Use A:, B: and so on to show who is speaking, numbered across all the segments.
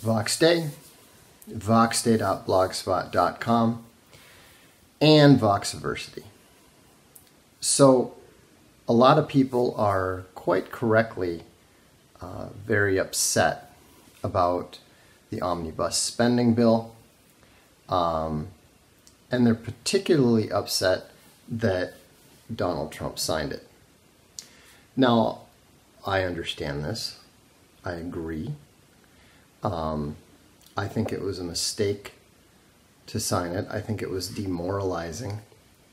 A: Voxday, voxday.blogspot.com, and Voxversity. So a lot of people are quite correctly very upset about the Omnibus spending bill, and they're particularly upset that Donald Trump signed it. Now, I understand this. I agree. I think it was a mistake to sign it. I think it was demoralizing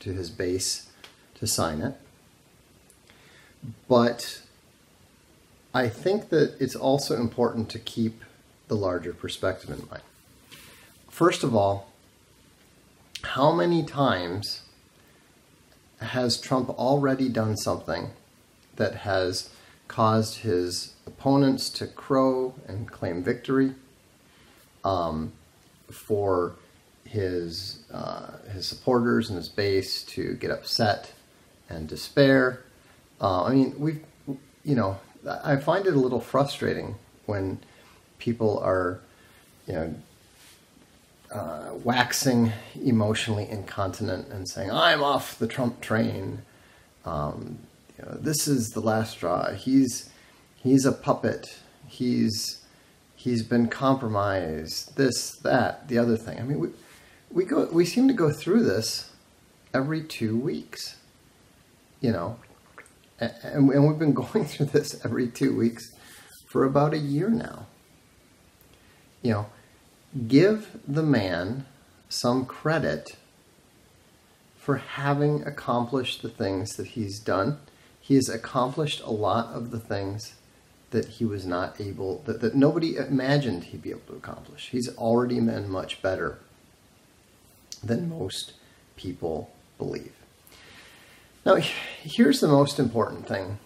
A: to his base to sign it. But I think that it's also important to keep the larger perspective in mind. First of all, how many times has Trump already done something that has caused his opponents to crow and claim victory, for his supporters and his base to get upset and despair? I mean, I find it a little frustrating when people are, waxing emotionally incontinent and saying, "I'm off the Trump train. This is the last straw. He's a puppet. He's been compromised. This, that, the other thing." I mean, we seem to go through this every 2 weeks, and we've been going through this every 2 weeks for about a year now. Give the man some credit for having accomplished the things that he's done. He has accomplished a lot of the things that he was not able, that nobody imagined he'd be able to accomplish. He's already been much better than most people believe. Now, here's the most important thing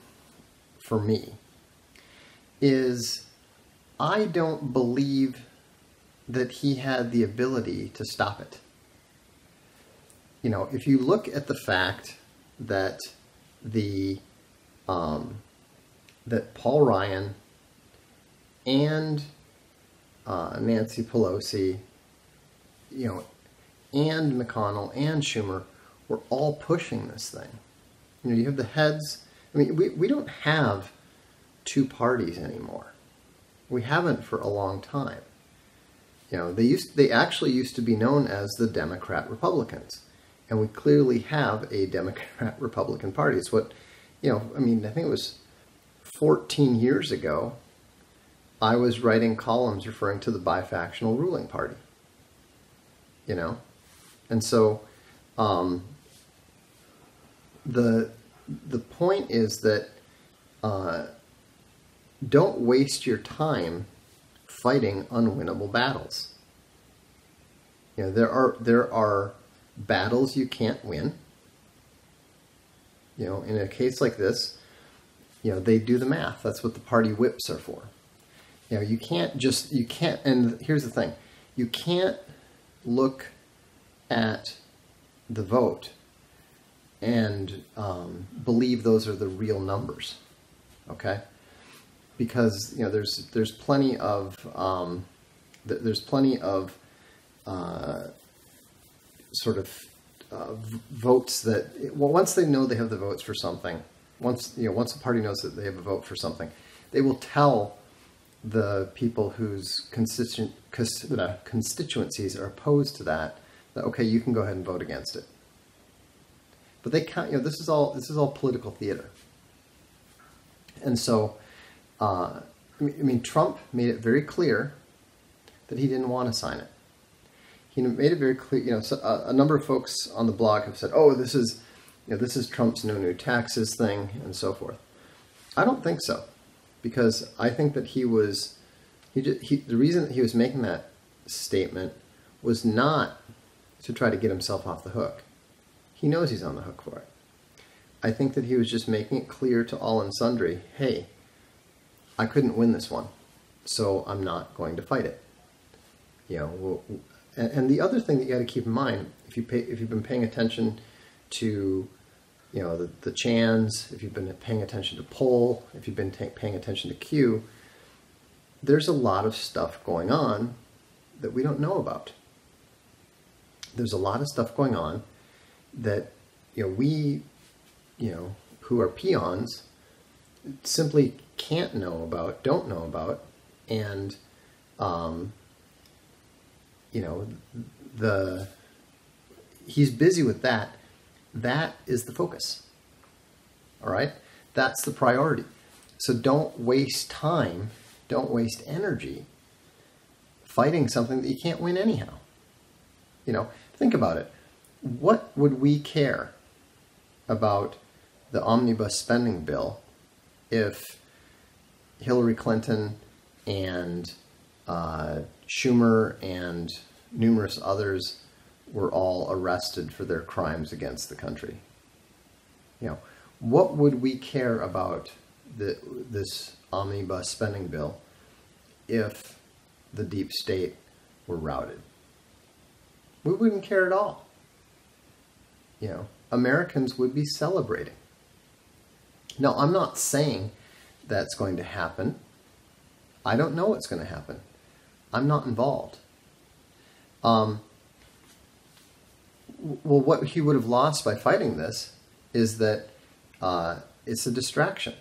A: for me, is I don't believe that he had the ability to stop it. If you look at the fact that that Paul Ryan and Nancy Pelosi, and McConnell and Schumer were all pushing this thing. You have the heads. I mean, we don't have two parties anymore. We haven't for a long time. They actually used to be known as the Democrat Republicans, and we clearly have a Democrat Republican party. It's what, I think it was 14 years ago, I was writing columns referring to the bifactional ruling party. And so the point is that don't waste your time fighting unwinnable battles. There are battles you can't win. In a case like this, they do the math. That's what the party whips are for. You can't, and here's the thing, you can't look at the vote and believe those are the real numbers, okay? Because there's plenty of votes that, once they know they have the votes for something, once a party knows that they have a vote for something, they will tell the people whose constituencies are opposed to that okay, you can go ahead and vote against it. But they can't. This is all political theater. And so, Trump made it very clear that he didn't want to sign it. He made it very clear. A number of folks on the blog have said, "Oh, this is Trump's no new taxes thing," and so forth. I don't think so, because I think that the reason that he was making that statement was not to try to get himself off the hook. He knows he's on the hook for it. I think that he was just making it clear to all and sundry, hey, I couldn't win this one, so I'm not going to fight it. And the other thing that you got to keep in mind, if you've been paying attention to, the Chans, if you've been paying attention to Poll, if you've been paying attention to Q, there's a lot of stuff going on that we don't know about. There's a lot of stuff going on that, we, who are peons simply can't know about, don't know about, and, he's busy with that. That is the focus. All right? That's the priority. So don't waste time, don't waste energy fighting something that you can't win anyhow. Think about it. What would we care about the Omnibus spending bill if Hillary Clinton and Schumer and numerous others were all arrested for their crimes against the country? What would we care about this Omnibus spending bill if the deep state were routed? We wouldn't care at all. Americans would be celebrating. Now, I'm not saying that's going to happen. I don't know what's going to happen. I'm not involved. Well, what he would have lost by fighting this is that it's a distraction.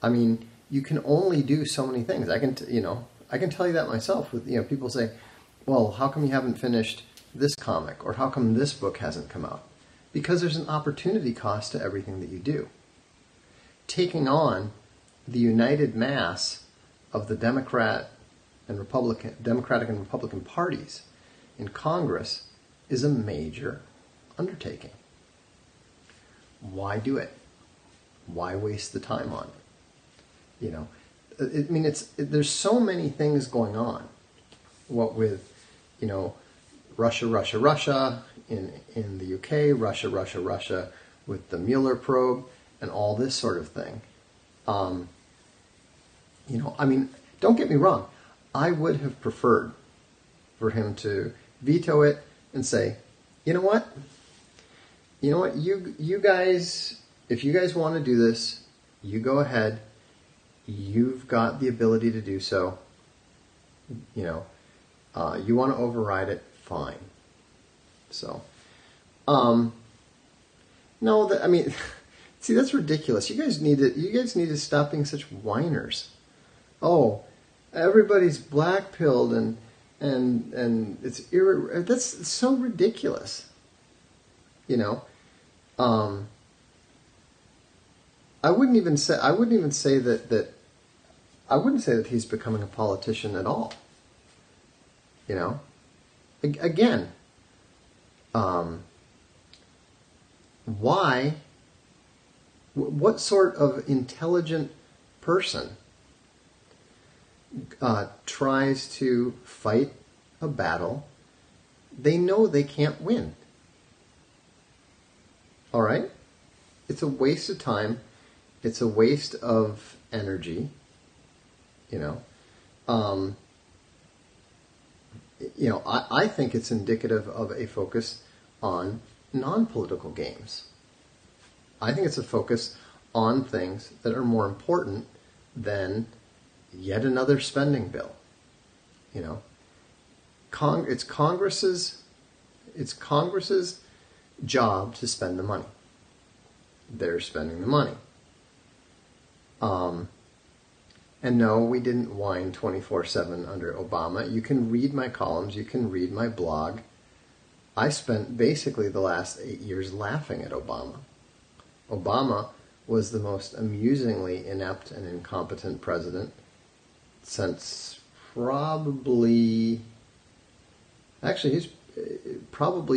A: I mean, you can only do so many things. I can tell you that myself. With people say, "Well, how come you haven't finished this comic?" or "How come this book hasn't come out?" Because there's an opportunity cost to everything that you do. Taking on the united mass of the Democratic and Republican parties in Congress is a major undertaking. Why do it? Why waste the time on it? There's so many things going on. What with, Russia in the UK, Russia with the Mueller probe and all this sort of thing. Don't get me wrong. I would have preferred for him to veto it and say, you know what, you guys, if you guys want to do this, you go ahead. You've got the ability to do so. You want to override it, fine. So, no, see, that's ridiculous. You guys need to stop being such whiners. Oh, everybody's black-pilled and it's that's so ridiculous. I wouldn't even say that he's becoming a politician at all. Again, why? What sort of intelligent person tries to fight a battle they know they can't win? All right? It's a waste of time. It's a waste of energy. I think it's indicative of a focus on non-political games. I think it's a focus on things that are more important than yet another spending bill. It's Congress's job to spend the money. They're spending the money. And no, we didn't whine 24/7 under Obama. You can read my columns. You can read my blog. I spent basically the last 8 years laughing at Obama. Obama was the most amusingly inept and incompetent president since probably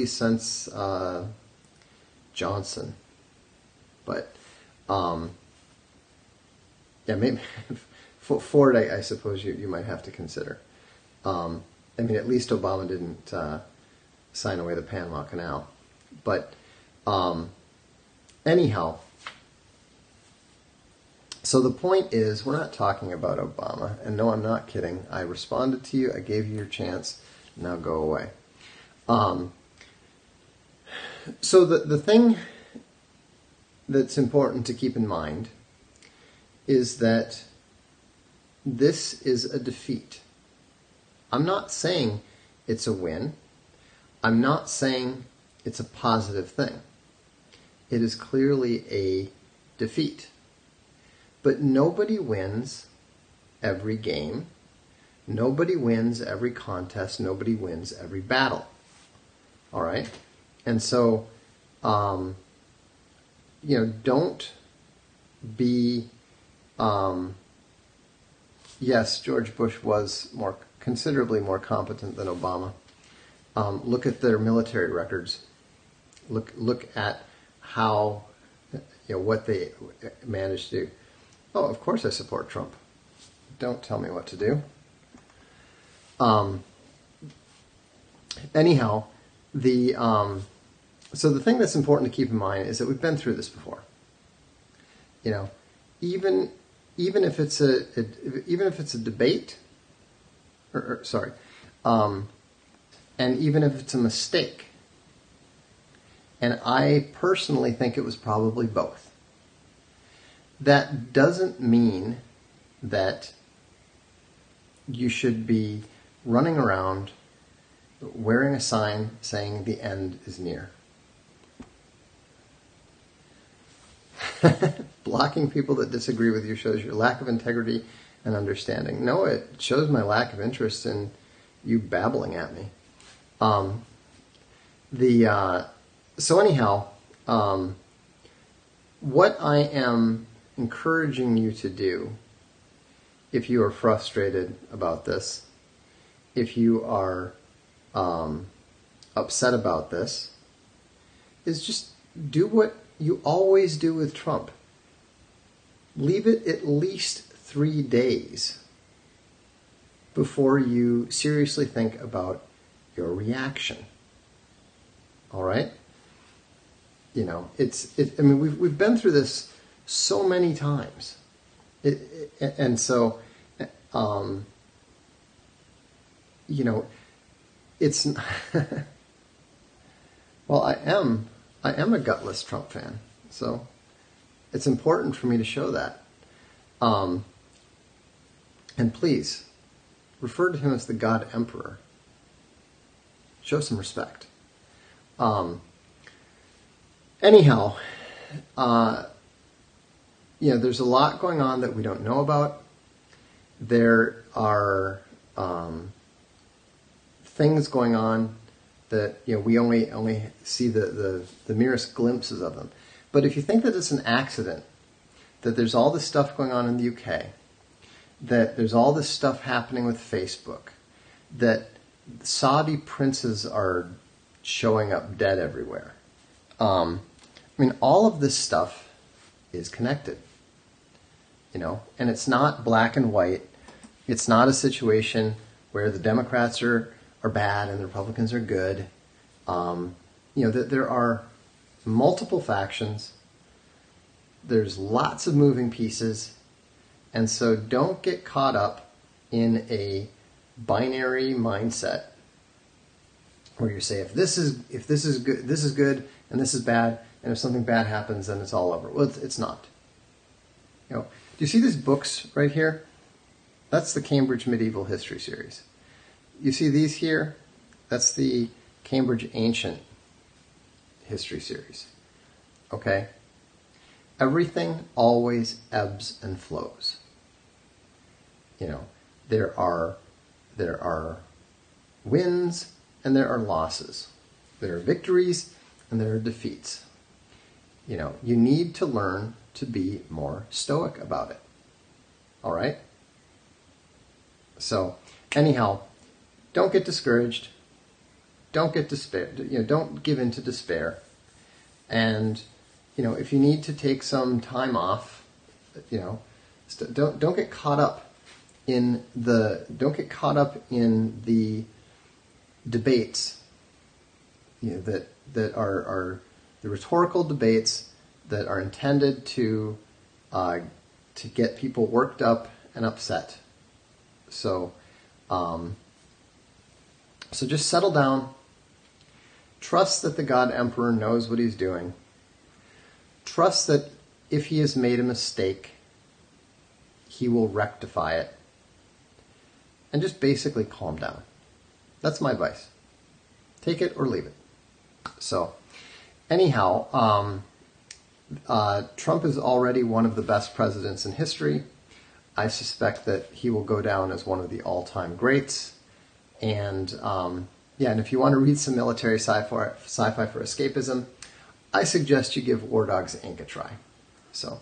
A: since Johnson. But, maybe Ford, I suppose you might have to consider. At least Obama didn't sign away the Panama Canal. But, anyhow, so the point is, we're not talking about Obama. And no, I'm not kidding. I responded to you. I gave you your chance. Now go away. So the thing that's important to keep in mind is that this is a defeat. I'm not saying it's a win. I'm not saying it's a positive thing. It is clearly a defeat. But nobody wins every game. Nobody wins every contest. Nobody wins every battle. All right? And so, don't be... yes, George Bush was considerably more competent than Obama. Look at their military records. Look at how, what they managed to do. Oh, of course I support Trump. Don't tell me what to do. Anyhow, so the thing that's important to keep in mind is that we've been through this before. Even if it's a debate, and even if it's a mistake, and I personally think it was probably both. That doesn't mean that you should be running around wearing a sign saying the end is near. Blocking people that disagree with you shows your lack of integrity and understanding. No, it shows my lack of interest in you babbling at me. So anyhow, what I am encouraging you to do, if you are frustrated about this, if you are upset about this, is just do what you always do with Trump. Leave it at least 3 days before you seriously think about your reaction. All right? We've been through this so many times. It's well, I am a gutless Trump fan, so it's important for me to show that. And please, refer to him as the God Emperor. Show some respect. Anyhow, there's a lot going on that we don't know about. There are things going on that we only see the merest glimpses of them. But if you think that it's an accident, that there's all this stuff going on in the UK, that there's all this stuff happening with Facebook, that Saudi princes are showing up dead everywhere. All of this stuff is connected, and it's not black and white. It's not a situation where the Democrats are bad and the Republicans are good. There are multiple factions. There's lots of moving pieces. And so don't get caught up in a binary mindset where you say, if this is good and this is bad, and if something bad happens, then it's all over. Well, it's not. Do you see these books right here? That's the Cambridge Medieval History series. You see these here? That's the Cambridge Ancient History series. Okay? Everything always ebbs and flows. There are wins and there are losses. There are victories and there are defeats. You need to learn to be more stoic about it. All right? So, anyhow, don't get discouraged. Don't get despair. Don't give in to despair. And, if you need to take some time off, don't get caught up in the debates, that are the rhetorical debates that are intended to get people worked up and upset. So just settle down. Trust that the God Emperor knows what he's doing. Trust that if he has made a mistake, he will rectify it and just basically calm down. That's my advice. Take it or leave it. So, anyhow, Trump is already one of the best presidents in history. I suspect that he will go down as one of the all-time greats. And and if you want to read some military sci-fi for escapism, I suggest you give War Dogs Inc. a try. So,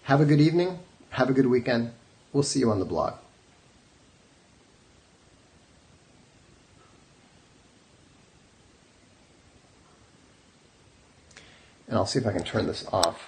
A: have a good evening. Have a good weekend. We'll see you on the blog. And I'll see if I can turn this off.